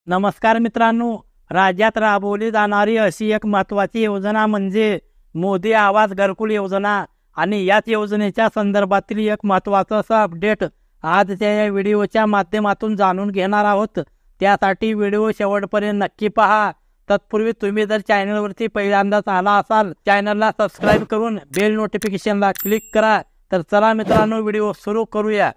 नमस्कार मित्रांनो, राज्यात राबवली जाणारी अशी एक महत्त्वाची योजना म्हणजे मोदी आवास घरकुल योजना आणि याच योजनेच्या संदर्भातील एक महत्त्वाचं असं अपडेट आजच्या या व्हिडिओच्या माध्यमातून जाणून घेणार आहोत। त्यासाठी व्हिडिओ शेवटपर्यंत नक्की पहा। तत्पूर्वी तुम्ही जर चॅनलवरती पहिल्यांदाच आला असाल, चॅनलला सबस्क्राईब करून बेल नोटिफिकेशनला क्लिक करा। तर चला मित्रांनो, व्हिडिओ सुरू करूया।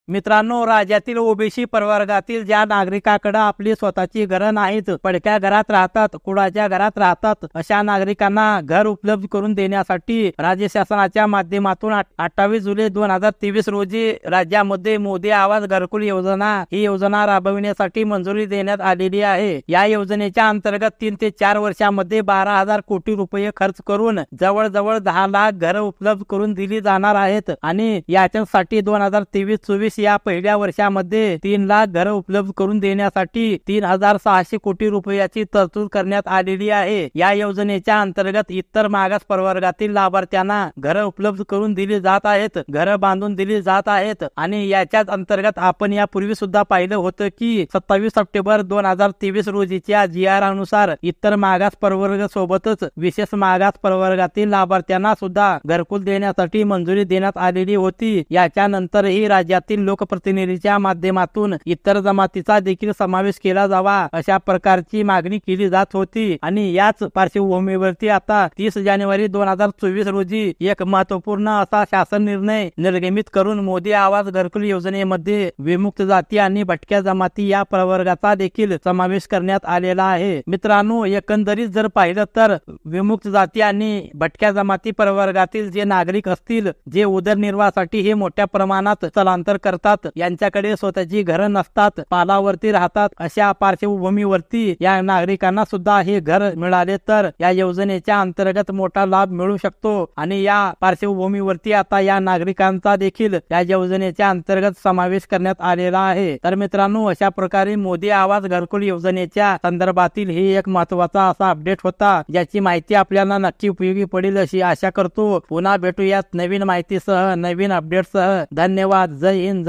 मित्रांनो, राज्यातील ओबीसी प्रवर्गातील ज्या नागरिकांकडे आपली स्वतःची घरं नाहीत, पडक्या घरात राहतात, कुडाच्या घरात राहतात, अशा नागरिकांना घर उपलब्ध करून देण्यासाठी राज्य शासनाच्या माध्यमातून 28 जुलै 2023 रोजी राज्यामध्ये मोदी आवास घरकुल योजना ही योजना राबविण्यासाठी मंजुरी देण्यात आलेली आहे। या योजनेच्या अंतर्गत 3 ते 4 वर्षांमध्ये 12,000 कोटी रुपये खर्च करून जवळजवळ 10 लाख घरं उपलब्ध करून दिली जाणार आहेत आणि याच्यासाठी 2023-24 या पहिल्या वर्षामध्ये 3 लाख घरं उपलब्ध करून देण्यासाठी 3,600 कोटी रुपयाची तरतूद करण्यात आलेली आहे। या योजनेच्या अंतर्गत इतर मागास प्रवर्गातील लाभार्थ्यांना घरं उपलब्ध करून दिली जात आहेत, घरं बांधून दिली जात आहेत आणि याच्याच अंतर्गत आपण यापूर्वी सुद्धा पाहिलं होतं की 27 सप्टेंबर 2023 रोजीच्या GR अनुसार इतर मागास प्रवर्ग सोबतच विशेष मागास प्रवर्गातील लाभार्थ्यांना सुद्धा घरकुल देण्यासाठी मंजुरी देण्यात आलेली होती। याच्यानंतरही राज्यातील लोकप्रतिनिधीच्या माध्यमातून इतर जमातीचा देखील समावेश केला जावा अशा प्रकारची मागणी केली जात होती आणि याच पार्श्वभूमीवरती आता 30 जानेवारी 2024 रोजी एक महत्त्वपूर्ण असा शासन निर्णय निर्गमित करून मोदी आवास घरकुल योजनेमध्ये विमुक्त जाती आणि भटक्या जमाती या प्रवर्गाचा देखील समावेश करण्यात आलेला आहे। मित्रांनो, एकंदरीत जर पाहिलं तर विमुक्त जाती आणि भटक्या जमाती प्रवर्गातील जे नागरिक असतील, जे उदरनिर्वाहासाठी हे मोठ्या प्रमाणात स्थलांतर करतात, यांच्याकडे स्वतःची घरं नसतात, पालावरती राहतात, अशा पार्श्वभूमीवरती या नागरिकांना सुद्धा हे घर मिळाले तर या योजनेच्या अंतर्गत मोठा लाभ मिळू शकतो आणि या पार्श्वभूमीवरती आता या नागरिकांचा देखील या योजनेच्या अंतर्गत समावेश करण्यात आलेला आहे। तर मित्रांनो, अशा प्रकारे मोदी आवास घरकुल योजनेच्या संदर्भातील ही एक महत्त्वाचा असा अपडेट होता, ज्याची माहिती आपल्याला नक्की उपयोगी पडेल अशी आशा करतो। पुन्हा भेटूयात नवीन माहितीसह, नवीन अपडेटसह। धन्यवाद। जय हिंद।